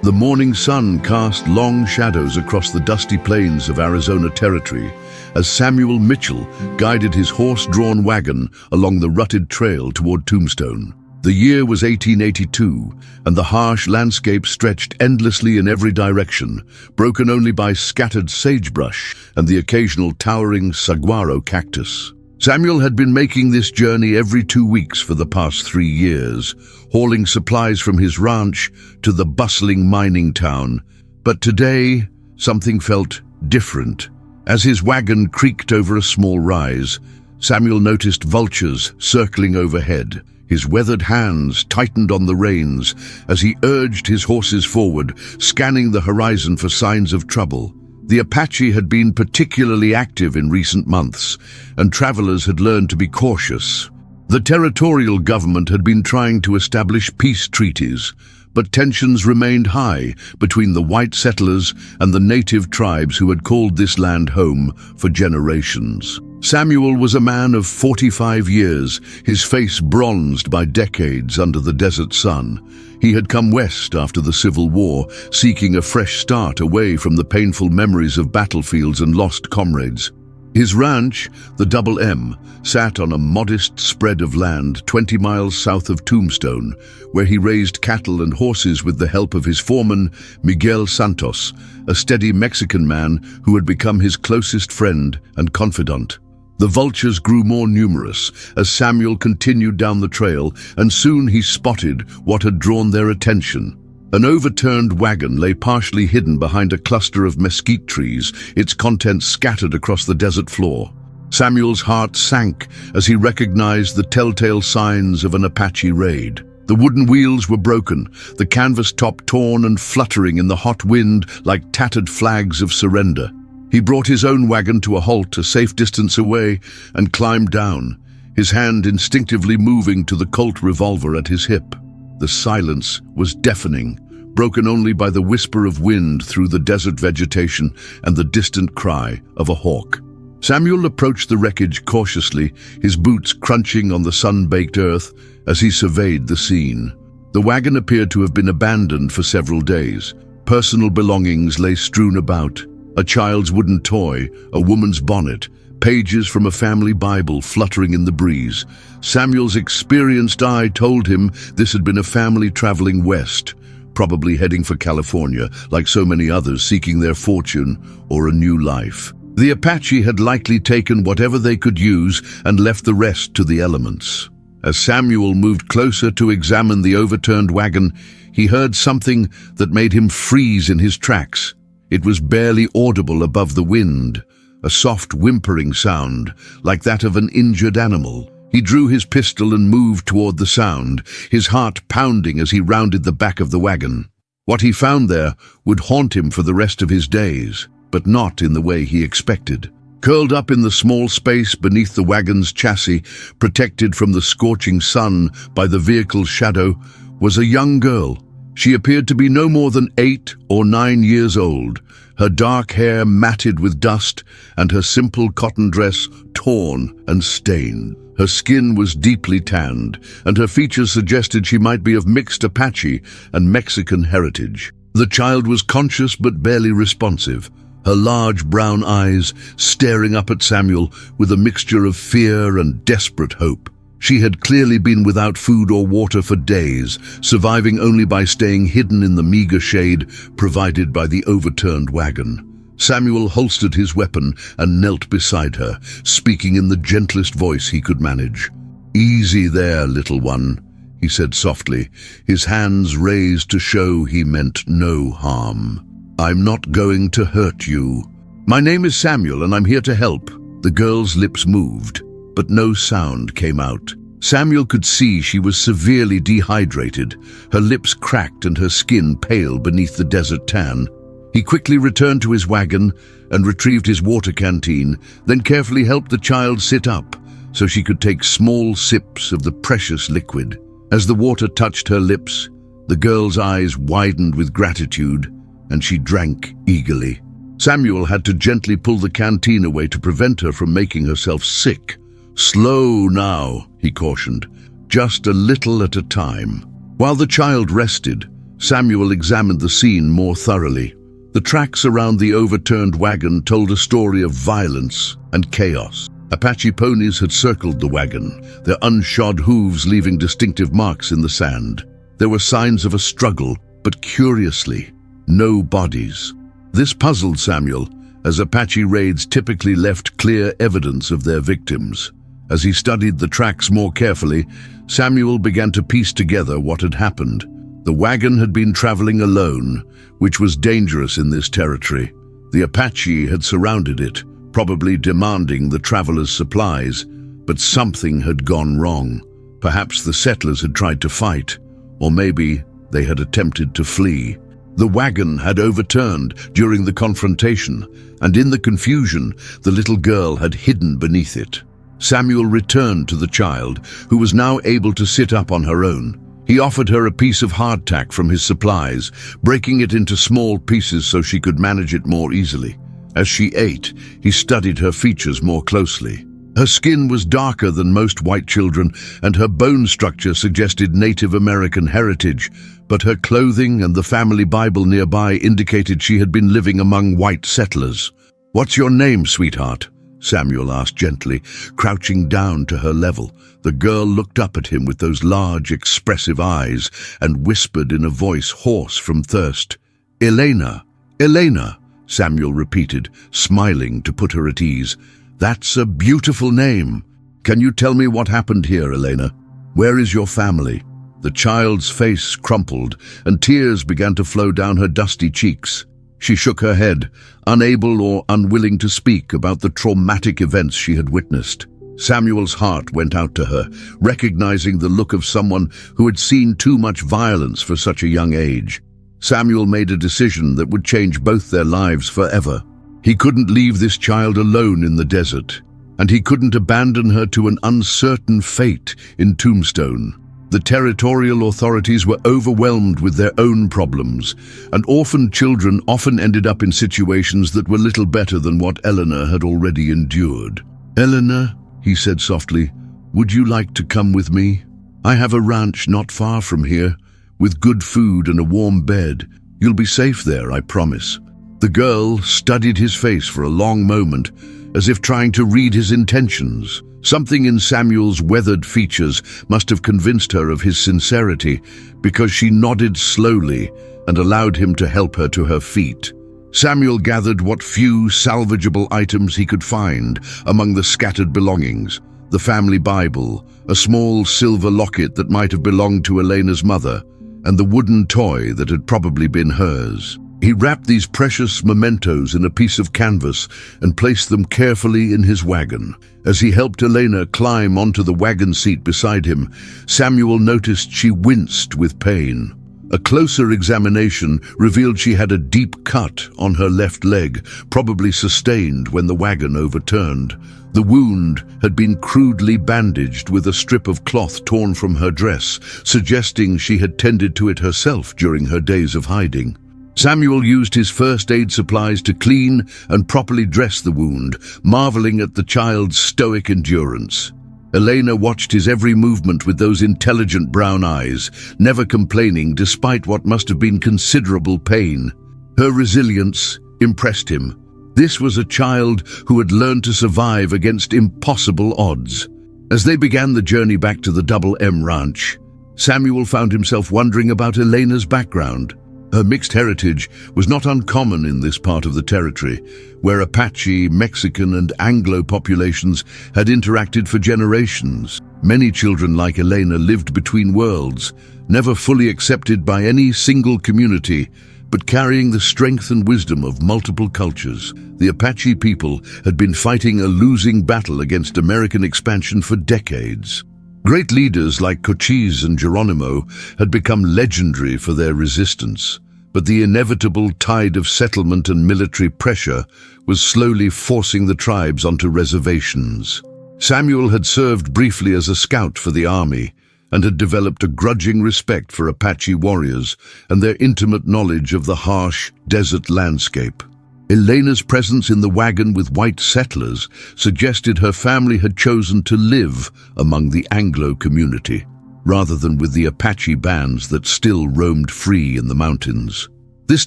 The morning sun cast long shadows across the dusty plains of Arizona Territory as Samuel Mitchell guided his horse-drawn wagon along the rutted trail toward Tombstone. The year was 1882, and the harsh landscape stretched endlessly in every direction, broken only by scattered sagebrush and the occasional towering saguaro cactus. Samuel had been making this journey every 2 weeks for the past 3 years, hauling supplies from his ranch to the bustling mining town. But today, something felt different. As his wagon creaked over a small rise, Samuel noticed vultures circling overhead. His weathered hands tightened on the reins as he urged his horses forward, scanning the horizon for signs of trouble. The Apache had been particularly active in recent months, and travelers had learned to be cautious. The territorial government had been trying to establish peace treaties, but tensions remained high between the white settlers and the native tribes who had called this land home for generations. Samuel was a man of 45 years, his face bronzed by decades under the desert sun. He had come west after the Civil War, seeking a fresh start away from the painful memories of battlefields and lost comrades. His ranch, the Double M, sat on a modest spread of land 20 miles south of Tombstone, where he raised cattle and horses with the help of his foreman, Miguel Santos, a steady Mexican man who had become his closest friend and confidant. The vultures grew more numerous as Samuel continued down the trail, and soon he spotted what had drawn their attention. An overturned wagon lay partially hidden behind a cluster of mesquite trees, its contents scattered across the desert floor. Samuel's heart sank as he recognized the telltale signs of an Apache raid. The wooden wheels were broken, the canvas top torn and fluttering in the hot wind like tattered flags of surrender. He brought his own wagon to a halt a safe distance away and climbed down, his hand instinctively moving to the Colt revolver at his hip. The silence was deafening, broken only by the whisper of wind through the desert vegetation and the distant cry of a hawk. Samuel approached the wreckage cautiously, his boots crunching on the sun-baked earth as he surveyed the scene. The wagon appeared to have been abandoned for several days. Personal belongings lay strewn about. A child's wooden toy, a woman's bonnet, pages from a family Bible fluttering in the breeze. Samuel's experienced eye told him this had been a family traveling west, probably heading for California, like so many others seeking their fortune or a new life. The Apache had likely taken whatever they could use and left the rest to the elements. As Samuel moved closer to examine the overturned wagon, he heard something that made him freeze in his tracks. It was barely audible above the wind, a soft whimpering sound, like that of an injured animal. He drew his pistol and moved toward the sound, his heart pounding as he rounded the back of the wagon. What he found there would haunt him for the rest of his days, but not in the way he expected. Curled up in the small space beneath the wagon's chassis, protected from the scorching sun by the vehicle's shadow, was a young girl. She appeared to be no more than 8 or 9 years old, her dark hair matted with dust and her simple cotton dress torn and stained. Her skin was deeply tanned, and her features suggested she might be of mixed Apache and Mexican heritage. The child was conscious but barely responsive, her large brown eyes staring up at Samuel with a mixture of fear and desperate hope. She had clearly been without food or water for days, surviving only by staying hidden in the meager shade provided by the overturned wagon. Samuel holstered his weapon and knelt beside her, speaking in the gentlest voice he could manage. "Easy there, little one," he said softly, his hands raised to show he meant no harm. "I'm not going to hurt you. My name is Samuel and I'm here to help." The girl's lips moved, but no sound came out. Samuel could see she was severely dehydrated, her lips cracked and her skin pale beneath the desert tan. He quickly returned to his wagon and retrieved his water canteen, then carefully helped the child sit up so she could take small sips of the precious liquid. As the water touched her lips, the girl's eyes widened with gratitude, and she drank eagerly. Samuel had to gently pull the canteen away to prevent her from making herself sick. "Slow now," he cautioned, "just a little at a time." While the child rested, Samuel examined the scene more thoroughly. The tracks around the overturned wagon told a story of violence and chaos. Apache ponies had circled the wagon, their unshod hooves leaving distinctive marks in the sand. There were signs of a struggle, but curiously, no bodies. This puzzled Samuel, as Apache raids typically left clear evidence of their victims. As he studied the tracks more carefully, Samuel began to piece together what had happened. The wagon had been traveling alone, which was dangerous in this territory. The Apache had surrounded it, probably demanding the travelers' supplies, but something had gone wrong. Perhaps the settlers had tried to fight, or maybe they had attempted to flee. The wagon had overturned during the confrontation, and in the confusion, the little girl had hidden beneath it. Samuel returned to the child, who was now able to sit up on her own. He offered her a piece of hardtack from his supplies, breaking it into small pieces so she could manage it more easily. As she ate, he studied her features more closely. Her skin was darker than most white children, and her bone structure suggested Native American heritage, but her clothing and the family Bible nearby indicated she had been living among white settlers. "What's your name, sweetheart?" Samuel asked gently, crouching down to her level. The girl looked up at him with those large, expressive eyes and whispered in a voice hoarse from thirst, "Elena, Elena," Samuel repeated, smiling to put her at ease. "That's a beautiful name. Can you tell me what happened here, Elena? Where is your family?" The child's face crumpled, and tears began to flow down her dusty cheeks. She shook her head, unable or unwilling to speak about the traumatic events she had witnessed. Samuel's heart went out to her, recognizing the look of someone who had seen too much violence for such a young age. Samuel made a decision that would change both their lives forever. He couldn't leave this child alone in the desert, and he couldn't abandon her to an uncertain fate in Tombstone. The territorial authorities were overwhelmed with their own problems, and orphaned children often ended up in situations that were little better than what Eleanor had already endured. "Eleanor," he said softly, "would you like to come with me? I have a ranch not far from here, with good food and a warm bed. You'll be safe there, I promise." The girl studied his face for a long moment, as if trying to read his intentions. Something in Samuel's weathered features must have convinced her of his sincerity, because she nodded slowly and allowed him to help her to her feet. Samuel gathered what few salvageable items he could find among the scattered belongings: the family Bible, a small silver locket that might have belonged to Elena's mother, and the wooden toy that had probably been hers. He wrapped these precious mementos in a piece of canvas and placed them carefully in his wagon. As he helped Elena climb onto the wagon seat beside him, Samuel noticed she winced with pain. A closer examination revealed she had a deep cut on her left leg, probably sustained when the wagon overturned. The wound had been crudely bandaged with a strip of cloth torn from her dress, suggesting she had tended to it herself during her days of hiding. Samuel used his first aid supplies to clean and properly dress the wound, marveling at the child's stoic endurance. Elena watched his every movement with those intelligent brown eyes, never complaining despite what must have been considerable pain. Her resilience impressed him. This was a child who had learned to survive against impossible odds. As they began the journey back to the Double M Ranch, Samuel found himself wondering about Elena's background. Her mixed heritage was not uncommon in this part of the territory, where Apache, Mexican, and Anglo populations had interacted for generations. Many children like Elena lived between worlds, never fully accepted by any single community, but carrying the strength and wisdom of multiple cultures. The Apache people had been fighting a losing battle against American expansion for decades. Great leaders like Cochise and Geronimo had become legendary for their resistance, but the inevitable tide of settlement and military pressure was slowly forcing the tribes onto reservations. Samuel had served briefly as a scout for the army and had developed a grudging respect for Apache warriors and their intimate knowledge of the harsh desert landscape. Elena's presence in the wagon with white settlers suggested her family had chosen to live among the Anglo community. rather than with the Apache bands that still roamed free in the mountains. This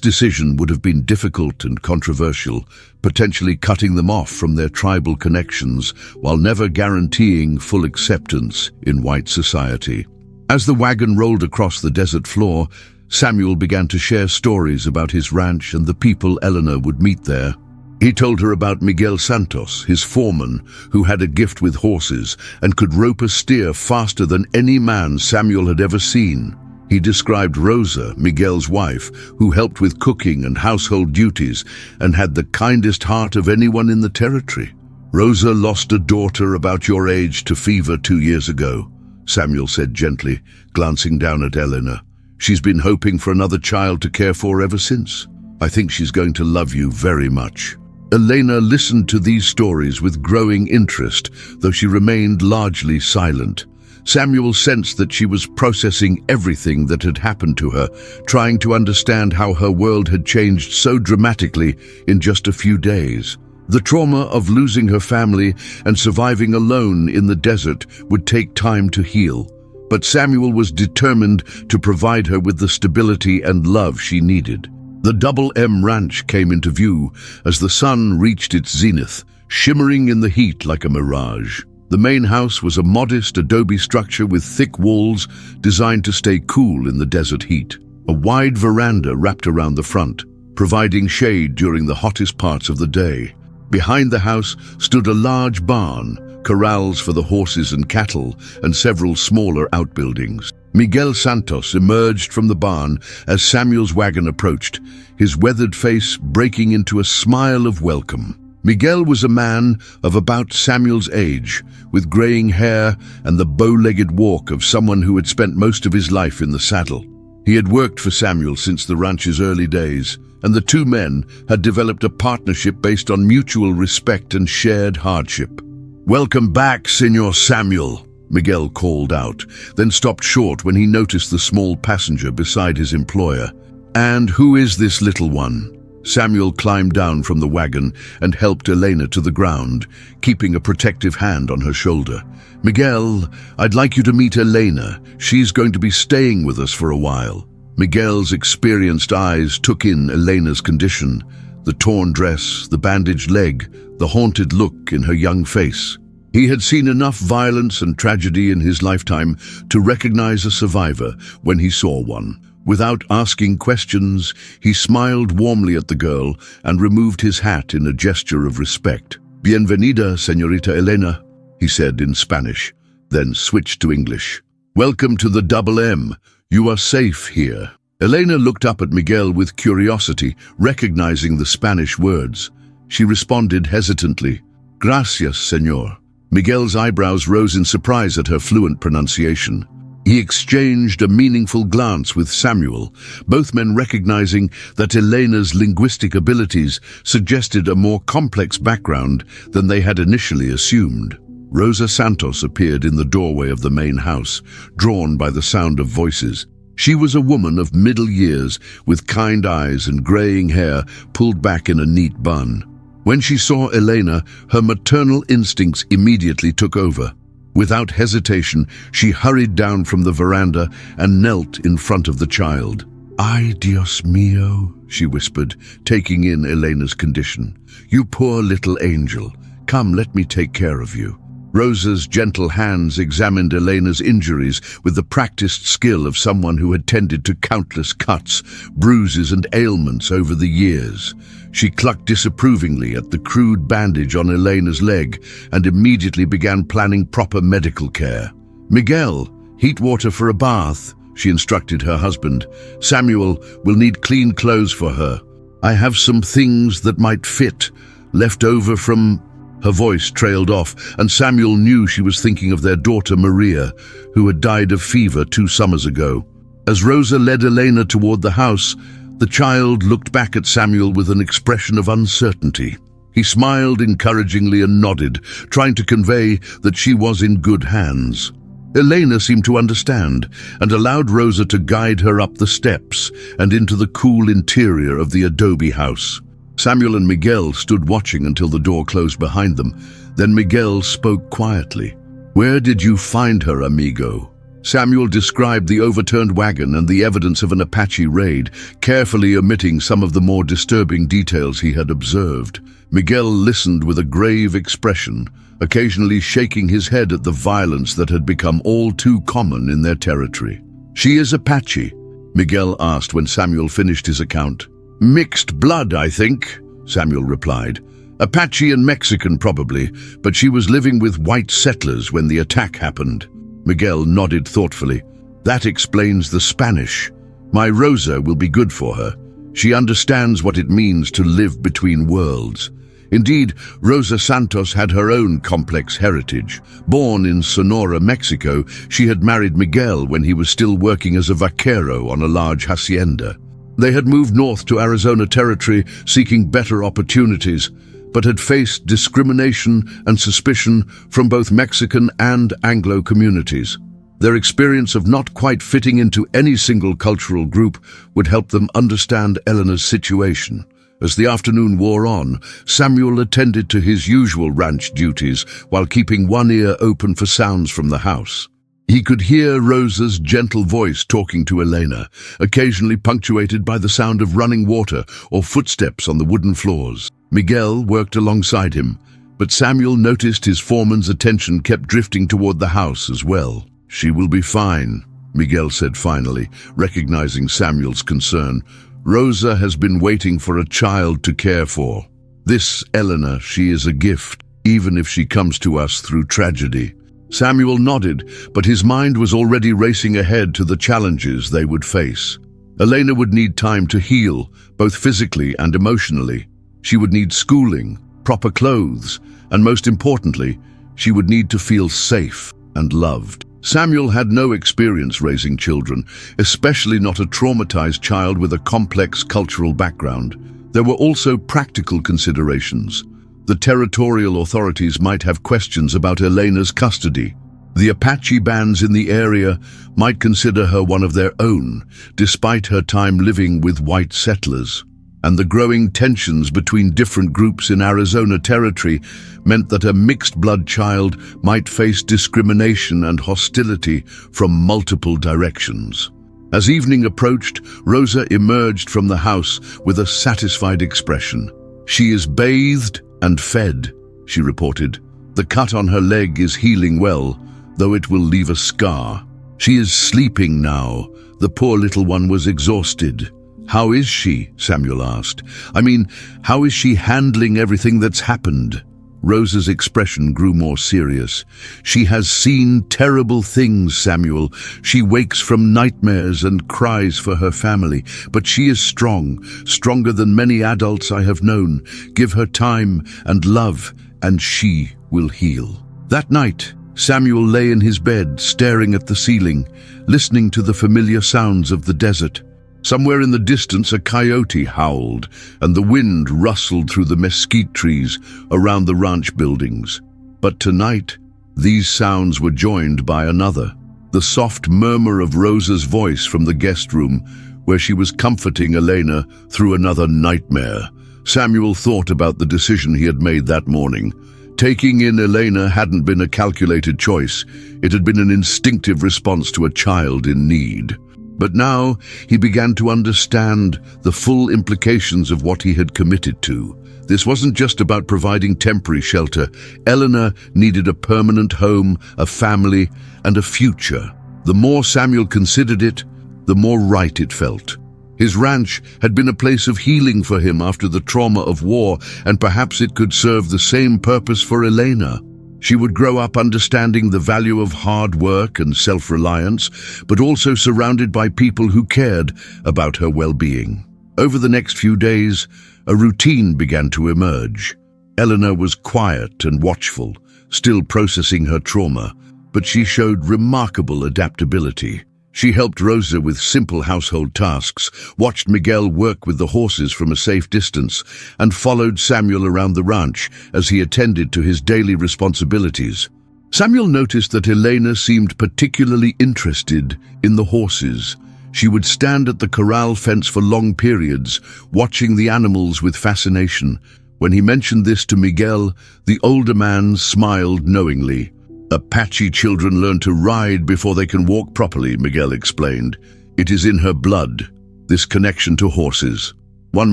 decision would have been difficult and controversial, potentially cutting them off from their tribal connections while never guaranteeing full acceptance in white society. As the wagon rolled across the desert floor, Samuel began to share stories about his ranch and the people Eleanor would meet there. He told her about Miguel Santos, his foreman, who had a gift with horses and could rope a steer faster than any man Samuel had ever seen. He described Rosa, Miguel's wife, who helped with cooking and household duties and had the kindest heart of anyone in the territory. "Rosa lost a daughter about your age to fever 2 years ago," Samuel said gently, glancing down at Eleanor. "She's been hoping for another child to care for ever since. I think she's going to love you very much." Elena listened to these stories with growing interest, though she remained largely silent. Samuel sensed that she was processing everything that had happened to her, trying to understand how her world had changed so dramatically in just a few days. The trauma of losing her family and surviving alone in the desert would take time to heal, but Samuel was determined to provide her with the stability and love she needed. The Double M Ranch came into view as the sun reached its zenith, shimmering in the heat like a mirage. The main house was a modest adobe structure with thick walls designed to stay cool in the desert heat. A wide veranda wrapped around the front, providing shade during the hottest parts of the day. Behind the house stood a large barn, corrals for the horses and cattle, and several smaller outbuildings. Miguel Santos emerged from the barn as Samuel's wagon approached, his weathered face breaking into a smile of welcome. Miguel was a man of about Samuel's age, with graying hair and the bow-legged walk of someone who had spent most of his life in the saddle. He had worked for Samuel since the ranch's early days, and the two men had developed a partnership based on mutual respect and shared hardship. "Welcome back, Senor Samuel," Miguel called out, then stopped short when he noticed the small passenger beside his employer. "And who is this little one?" Samuel climbed down from the wagon and helped Elena to the ground, keeping a protective hand on her shoulder. "Miguel, I'd like you to meet Elena. She's going to be staying with us for a while." Miguel's experienced eyes took in Elena's condition, the torn dress, the bandaged leg, the haunted look in her young face. He had seen enough violence and tragedy in his lifetime to recognize a survivor when he saw one. Without asking questions, he smiled warmly at the girl and removed his hat in a gesture of respect. "Bienvenida, señorita Elena," he said in Spanish, then switched to English. "Welcome to the Double M. You are safe here." Elena looked up at Miguel with curiosity, recognizing the Spanish words. She responded hesitantly, "Gracias, señor." Miguel's eyebrows rose in surprise at her fluent pronunciation. He exchanged a meaningful glance with Samuel, both men recognizing that Elena's linguistic abilities suggested a more complex background than they had initially assumed. Rosa Santos appeared in the doorway of the main house, drawn by the sound of voices. She was a woman of middle years, with kind eyes and graying hair pulled back in a neat bun. When she saw Elena, her maternal instincts immediately took over. Without hesitation, she hurried down from the veranda and knelt in front of the child. "Ay, Dios mío," she whispered, taking in Elena's condition. "You poor little angel. Come, let me take care of you." Rosa's gentle hands examined Elena's injuries with the practiced skill of someone who had tended to countless cuts, bruises, and ailments over the years. She clucked disapprovingly at the crude bandage on Elena's leg and immediately began planning proper medical care. "Miguel, heat water for a bath," she instructed her husband. "Samuel will need clean clothes for her. I have some things that might fit, left over from..." Her voice trailed off, and Samuel knew she was thinking of their daughter Maria, who had died of fever 2 summers ago. As Rosa led Elena toward the house, the child looked back at Samuel with an expression of uncertainty. He smiled encouragingly and nodded, trying to convey that she was in good hands. Elena seemed to understand and allowed Rosa to guide her up the steps and into the cool interior of the adobe house. Samuel and Miguel stood watching until the door closed behind them. Then Miguel spoke quietly. "Where did you find her, amigo?" Samuel described the overturned wagon and the evidence of an Apache raid, carefully omitting some of the more disturbing details he had observed. Miguel listened with a grave expression, occasionally shaking his head at the violence that had become all too common in their territory. "She is Apache?" Miguel asked when Samuel finished his account. "Mixed blood, I think," Samuel replied. "Apache and Mexican probably, but she was living with white settlers when the attack happened." Miguel nodded thoughtfully. "That explains the Spanish. My Rosa will be good for her. She understands what it means to live between worlds." Indeed, Rosa Santos had her own complex heritage. Born in Sonora, Mexico, she had married Miguel when he was still working as a vaquero on a large hacienda. They had moved north to Arizona Territory seeking better opportunities, but had faced discrimination and suspicion from both Mexican and Anglo communities. Their experience of not quite fitting into any single cultural group would help them understand Eleanor's situation. As the afternoon wore on, Samuel attended to his usual ranch duties while keeping one ear open for sounds from the house. He could hear Rosa's gentle voice talking to Elena, occasionally punctuated by the sound of running water or footsteps on the wooden floors. Miguel worked alongside him, but Samuel noticed his foreman's attention kept drifting toward the house as well. "She will be fine," Miguel said finally, recognizing Samuel's concern. "Rosa has been waiting for a child to care for. This Eleanor, she is a gift, even if she comes to us through tragedy." Samuel nodded, but his mind was already racing ahead to the challenges they would face. Elena would need time to heal, both physically and emotionally. She would need schooling, proper clothes, and most importantly, she would need to feel safe and loved. Samuel had no experience raising children, especially not a traumatized child with a complex cultural background. There were also practical considerations. The territorial authorities might have questions about Elena's custody. The Apache bands in the area might consider her one of their own, despite her time living with white settlers. And the growing tensions between different groups in Arizona Territory meant that a mixed-blood child might face discrimination and hostility from multiple directions. As evening approached, Rosa emerged from the house with a satisfied expression. "She is bathed and fed," she reported. "The cut on her leg is healing well, though it will leave a scar. She is sleeping now. The poor little one was exhausted." "How is she?" Samuel asked. "I mean, how is she handling everything that's happened?" Rosa's expression grew more serious. "She has seen terrible things, Samuel. She wakes from nightmares and cries for her family. But she is strong, stronger than many adults I have known. Give her time and love, and she will heal." That night, Samuel lay in his bed, staring at the ceiling, listening to the familiar sounds of the desert. Somewhere in the distance, a coyote howled, and the wind rustled through the mesquite trees around the ranch buildings. But tonight, these sounds were joined by another, the soft murmur of Rosa's voice from the guest room, where she was comforting Elena through another nightmare. Samuel thought about the decision he had made that morning. Taking in Elena hadn't been a calculated choice. It had been an instinctive response to a child in need. But now he began to understand the full implications of what he had committed to. This wasn't just about providing temporary shelter. Eleanor needed a permanent home, a family, and a future. The more Samuel considered it, the more right it felt. His ranch had been a place of healing for him after the trauma of war, and perhaps it could serve the same purpose for Elena. She would grow up understanding the value of hard work and self-reliance, but also surrounded by people who cared about her well-being. Over the next few days, a routine began to emerge. Eleanor was quiet and watchful, still processing her trauma, but she showed remarkable adaptability. She helped Rosa with simple household tasks, watched Miguel work with the horses from a safe distance, and followed Samuel around the ranch as he attended to his daily responsibilities. Samuel noticed that Elena seemed particularly interested in the horses. She would stand at the corral fence for long periods, watching the animals with fascination. When he mentioned this to Miguel, the older man smiled knowingly. Apache children learn to ride before they can walk properly, Miguel explained. It is in her blood, this connection to horses. One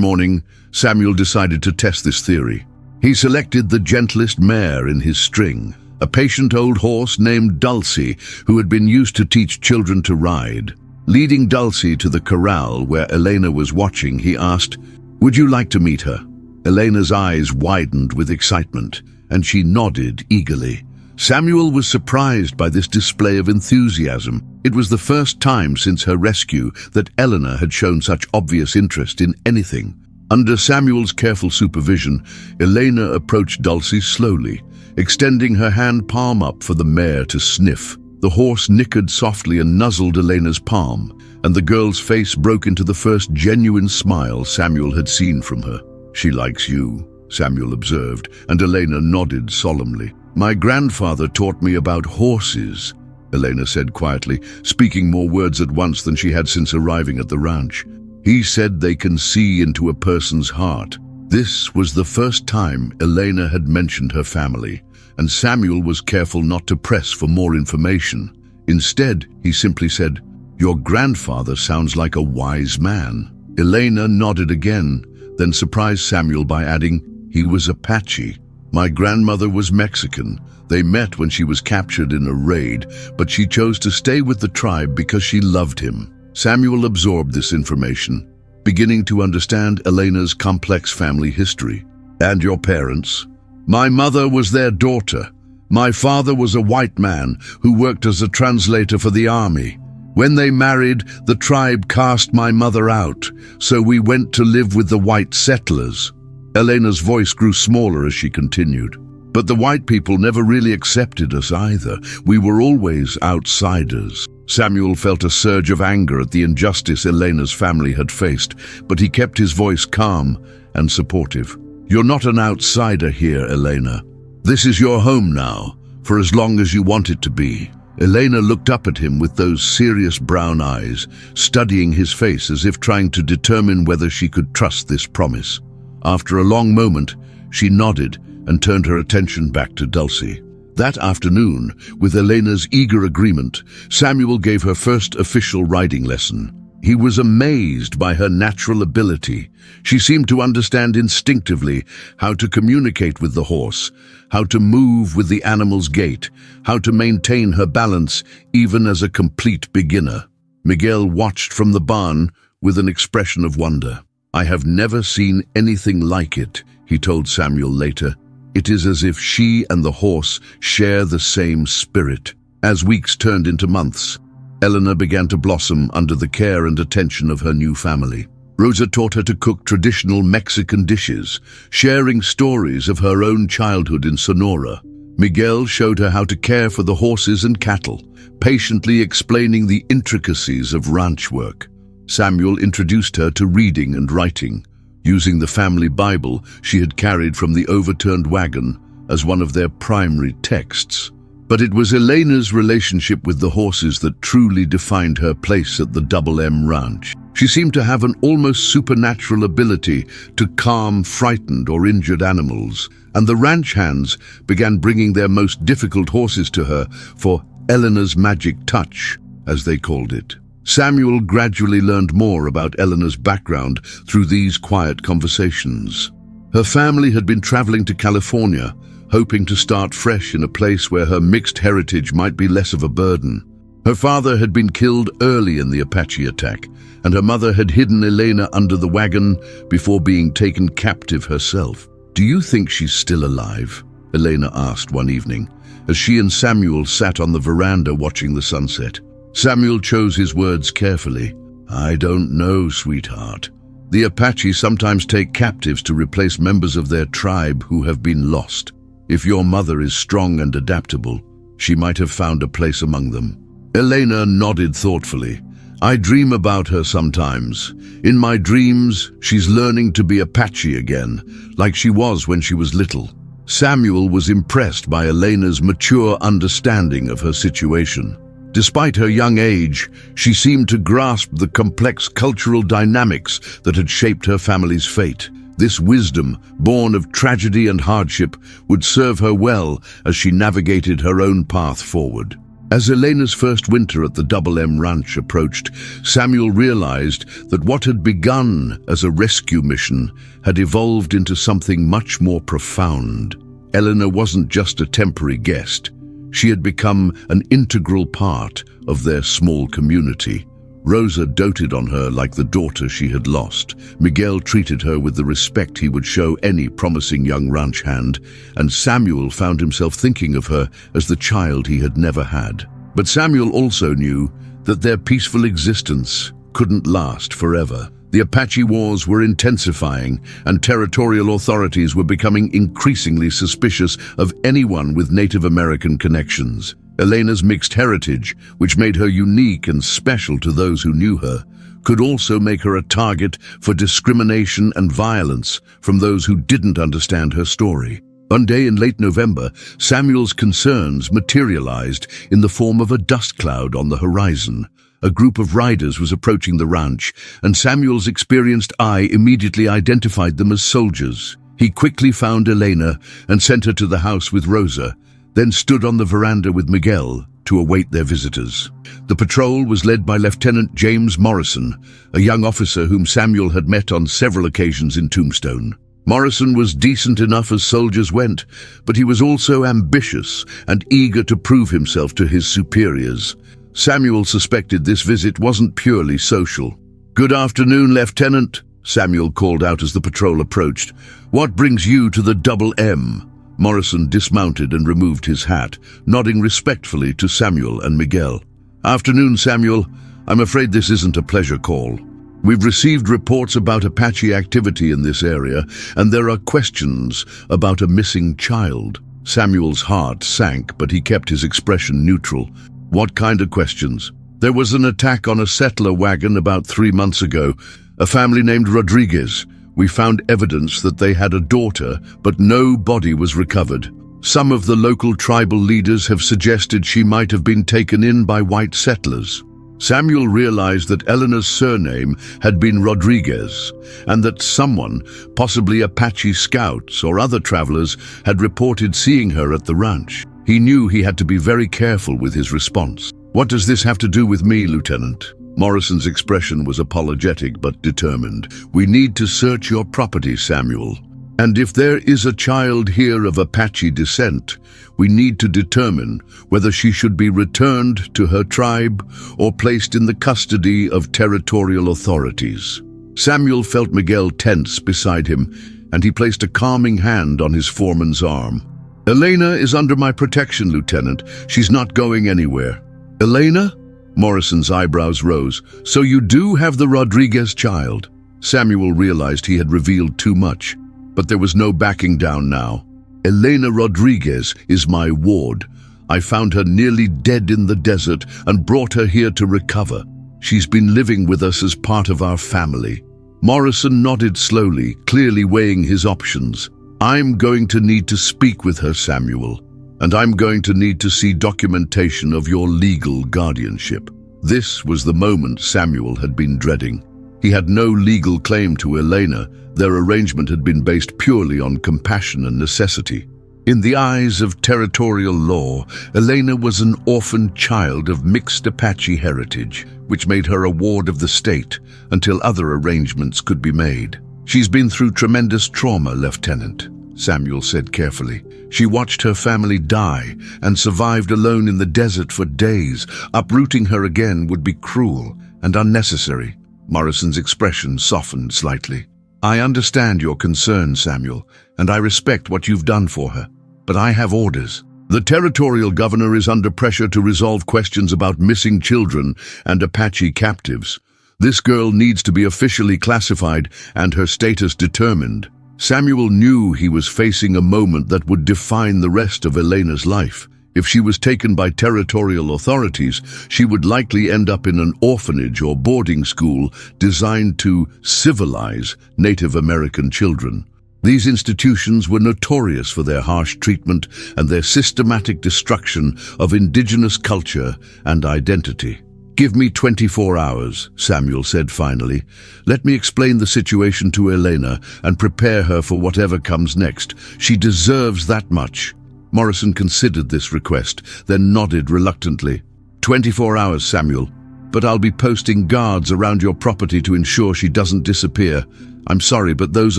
morning, Samuel decided to test this theory. He selected the gentlest mare in his string, a patient old horse named Dulcie, who had been used to teach children to ride. Leading Dulcie to the corral where Elena was watching, he asked, "Would you like to meet her?" Elena's eyes widened with excitement, and she nodded eagerly. Samuel was surprised by this display of enthusiasm. It was the first time since her rescue that Elena had shown such obvious interest in anything. Under Samuel's careful supervision, Elena approached Dulcie slowly, extending her hand palm up for the mare to sniff. The horse nickered softly and nuzzled Elena's palm, and the girl's face broke into the first genuine smile Samuel had seen from her. "She likes you," Samuel observed, and Elena nodded solemnly. "My grandfather taught me about horses," Elena said quietly, speaking more words at once than she had since arriving at the ranch. "He said they can see into a person's heart." This was the first time Elena had mentioned her family, and Samuel was careful not to press for more information. Instead, he simply said, "Your grandfather sounds like a wise man." Elena nodded again, then surprised Samuel by adding, "He was Apache. My grandmother was Mexican. They met when she was captured in a raid, but she chose to stay with the tribe because she loved him." Samuel absorbed this information, beginning to understand Elena's complex family history. "And your parents?" "My mother was their daughter. My father was a white man who worked as a translator for the army. When they married, the tribe cast my mother out, so we went to live with the white settlers." Elena's voice grew smaller as she continued. "But the white people never really accepted us either. We were always outsiders." Samuel felt a surge of anger at the injustice Elena's family had faced, but he kept his voice calm and supportive. "You're not an outsider here, Elena. This is your home now, for as long as you want it to be." Elena looked up at him with those serious brown eyes, studying his face as if trying to determine whether she could trust this promise. After a long moment, she nodded and turned her attention back to Dulcie. That afternoon, with Elena's eager agreement, Samuel gave her first official riding lesson. He was amazed by her natural ability. She seemed to understand instinctively how to communicate with the horse, how to move with the animal's gait, how to maintain her balance even as a complete beginner. Miguel watched from the barn with an expression of wonder. "I have never seen anything like it," he told Samuel later. "It is as if she and the horse share the same spirit." As weeks turned into months, Elena began to blossom under the care and attention of her new family. Rosa taught her to cook traditional Mexican dishes, sharing stories of her own childhood in Sonora. Miguel showed her how to care for the horses and cattle, patiently explaining the intricacies of ranch work. Samuel introduced her to reading and writing, using the family Bible she had carried from the overturned wagon as one of their primary texts. But it was Elena's relationship with the horses that truly defined her place at the Double M Ranch. She seemed to have an almost supernatural ability to calm frightened or injured animals, and the ranch hands began bringing their most difficult horses to her for Elena's magic touch, as they called it. Samuel gradually learned more about Elena's background through these quiet conversations. Her family had been traveling to California, hoping to start fresh in a place where her mixed heritage might be less of a burden. Her father had been killed early in the Apache attack, and her mother had hidden Elena under the wagon before being taken captive herself. "Do you think she's still alive?" Elena asked one evening, as she and Samuel sat on the veranda watching the sunset. Samuel chose his words carefully. "I don't know, sweetheart. The Apache sometimes take captives to replace members of their tribe who have been lost. If your mother is strong and adaptable, she might have found a place among them." Elena nodded thoughtfully. "I dream about her sometimes. In my dreams, she's learning to be Apache again, like she was when she was little." Samuel was impressed by Elena's mature understanding of her situation. Despite her young age, she seemed to grasp the complex cultural dynamics that had shaped her family's fate. This wisdom, born of tragedy and hardship, would serve her well as she navigated her own path forward. As Elena's first winter at the Double M Ranch approached, Samuel realized that what had begun as a rescue mission had evolved into something much more profound. Elena wasn't just a temporary guest. She had become an integral part of their small community. Rosa doted on her like the daughter she had lost. Miguel treated her with the respect he would show any promising young ranch hand, and Samuel found himself thinking of her as the child he had never had. But Samuel also knew that their peaceful existence couldn't last forever. The Apache wars were intensifying, and territorial authorities were becoming increasingly suspicious of anyone with Native American connections. Elena's mixed heritage, which made her unique and special to those who knew her, could also make her a target for discrimination and violence from those who didn't understand her story. One day in late November, Samuel's concerns materialized in the form of a dust cloud on the horizon. A group of riders was approaching the ranch, and Samuel's experienced eye immediately identified them as soldiers. He quickly found Elena and sent her to the house with Rosa, then stood on the veranda with Miguel to await their visitors. The patrol was led by Lieutenant James Morrison, a young officer whom Samuel had met on several occasions in Tombstone. Morrison was decent enough as soldiers went, but he was also ambitious and eager to prove himself to his superiors. Samuel suspected this visit wasn't purely social. "Good afternoon, Lieutenant," Samuel called out as the patrol approached. "What brings you to the Double M?" Morrison dismounted and removed his hat, nodding respectfully to Samuel and Miguel. "Afternoon, Samuel. I'm afraid this isn't a pleasure call. We've received reports about Apache activity in this area, and there are questions about a missing child." Samuel's heart sank, but he kept his expression neutral. "What kind of questions?" "There was an attack on a settler wagon about 3 months ago. A family named Rodriguez. We found evidence that they had a daughter, but no body was recovered. Some of the local tribal leaders have suggested she might have been taken in by white settlers." Samuel realized that Elena's surname had been Rodriguez, and that someone, possibly Apache scouts or other travelers, had reported seeing her at the ranch. He knew he had to be very careful with his response. "What does this have to do with me, Lieutenant?" Morrison's expression was apologetic but determined. "We need to search your property, Samuel. And if there is a child here of Apache descent, we need to determine whether she should be returned to her tribe or placed in the custody of territorial authorities." Samuel felt Miguel tense beside him, and he placed a calming hand on his foreman's arm. "Elena is under my protection, Lieutenant. She's not going anywhere." "Elena?" Morrison's eyebrows rose. "So you do have the Rodriguez child?" Samuel realized he had revealed too much, but there was no backing down now. "Elena Rodriguez is my ward. I found her nearly dead in the desert and brought her here to recover. She's been living with us as part of our family." Morrison nodded slowly, clearly weighing his options. "I'm going to need to speak with her, Samuel. And I'm going to need to see documentation of your legal guardianship." This was the moment Samuel had been dreading. He had no legal claim to Elena. Their arrangement had been based purely on compassion and necessity. In the eyes of territorial law, Elena was an orphan child of mixed Apache heritage, which made her a ward of the state until other arrangements could be made. "She's been through tremendous trauma, Lieutenant," Samuel said carefully. "She watched her family die and survived alone in the desert for days. Uprooting her again would be cruel and unnecessary." Morrison's expression softened slightly. "I understand your concern, Samuel, and I respect what you've done for her. But I have orders. The territorial governor is under pressure to resolve questions about missing children and Apache captives. This girl needs to be officially classified and her status determined." Samuel knew he was facing a moment that would define the rest of Elena's life. If she was taken by territorial authorities, she would likely end up in an orphanage or boarding school designed to civilize Native American children. These institutions were notorious for their harsh treatment and their systematic destruction of indigenous culture and identity. "Give me 24 hours, Samuel said finally. "Let me explain the situation to Elena and prepare her for whatever comes next. She deserves that much." Morrison considered this request, then nodded reluctantly. 24 hours, Samuel. But I'll be posting guards around your property to ensure she doesn't disappear. I'm sorry, but those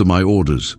are my orders."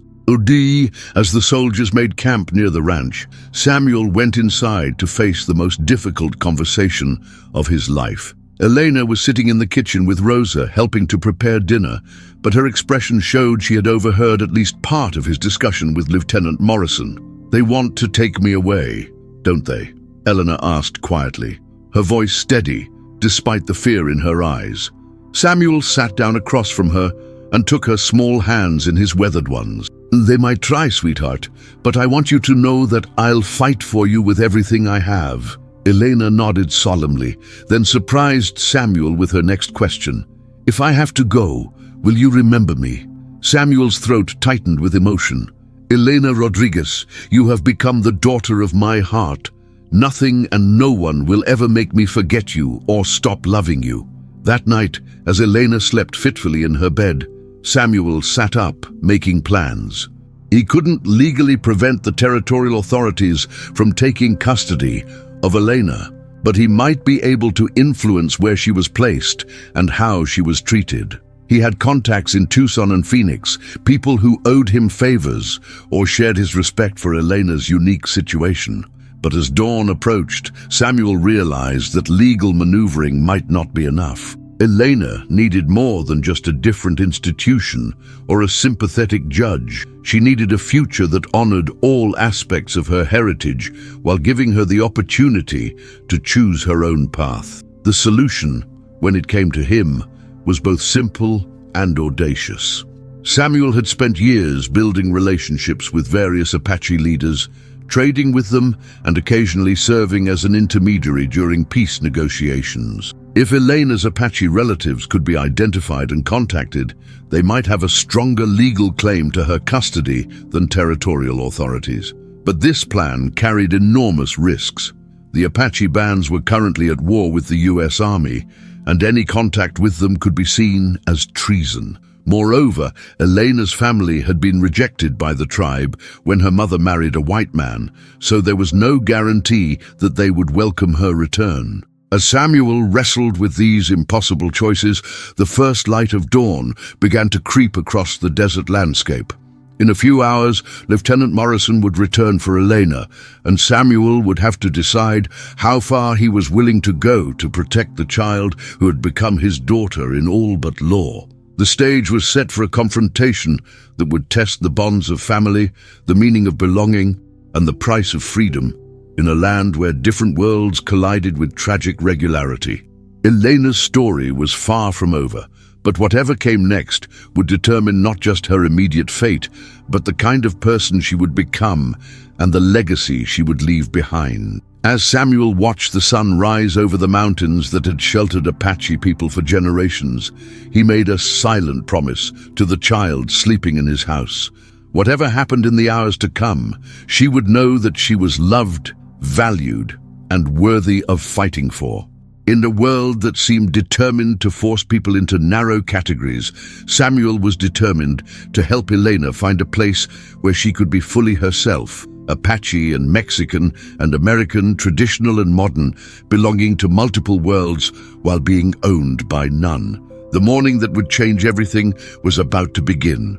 As the soldiers made camp near the ranch, Samuel went inside to face the most difficult conversation of his life. Elena was sitting in the kitchen with Rosa, helping to prepare dinner, but her expression showed she had overheard at least part of his discussion with Lieutenant Morrison. "They want to take me away, don't they?" Eleanor asked quietly, her voice steady, despite the fear in her eyes. Samuel sat down across from her and took her small hands in his weathered ones. "They might try, sweetheart, but I want you to know that I'll fight for you with everything I have." Elena nodded solemnly, then surprised Samuel with her next question. "If I have to go, will you remember me?" Samuel's throat tightened with emotion. "Elena Rodriguez, you have become the daughter of my heart. Nothing and no one will ever make me forget you or stop loving you." That night, as Elena slept fitfully in her bed, Samuel sat up, making plans. He couldn't legally prevent the territorial authorities from taking custody of Elena, but he might be able to influence where she was placed and how she was treated. He had contacts in Tucson and Phoenix, people who owed him favors or shared his respect for Elena's unique situation. But as dawn approached, Samuel realized that legal maneuvering might not be enough. Elena needed more than just a different institution or a sympathetic judge. She needed a future that honored all aspects of her heritage while giving her the opportunity to choose her own path. The solution, when it came to him, was both simple and audacious. Samuel had spent years building relationships with various Apache leaders, trading with them and occasionally serving as an intermediary during peace negotiations. If Elena's Apache relatives could be identified and contacted, they might have a stronger legal claim to her custody than territorial authorities. But this plan carried enormous risks. The Apache bands were currently at war with the U.S. Army, and any contact with them could be seen as treason. Moreover, Elena's family had been rejected by the tribe when her mother married a white man, so there was no guarantee that they would welcome her return. As Samuel wrestled with these impossible choices, the first light of dawn began to creep across the desert landscape. In a few hours, Lieutenant Morrison would return for Elena, and Samuel would have to decide how far he was willing to go to protect the child who had become his daughter in all but law. The stage was set for a confrontation that would test the bonds of family, the meaning of belonging, and the price of freedom, in a land where different worlds collided with tragic regularity. Elena's story was far from over, but whatever came next would determine not just her immediate fate, but the kind of person she would become and the legacy she would leave behind. As Samuel watched the sun rise over the mountains that had sheltered Apache people for generations, he made a silent promise to the child sleeping in his house. Whatever happened in the hours to come, she would know that she was loved, valued, and worthy of fighting for. In a world that seemed determined to force people into narrow categories, Samuel was determined to help Elena find a place where she could be fully herself, Apache and Mexican and American, traditional and modern, belonging to multiple worlds while being owned by none. The morning that would change everything was about to begin.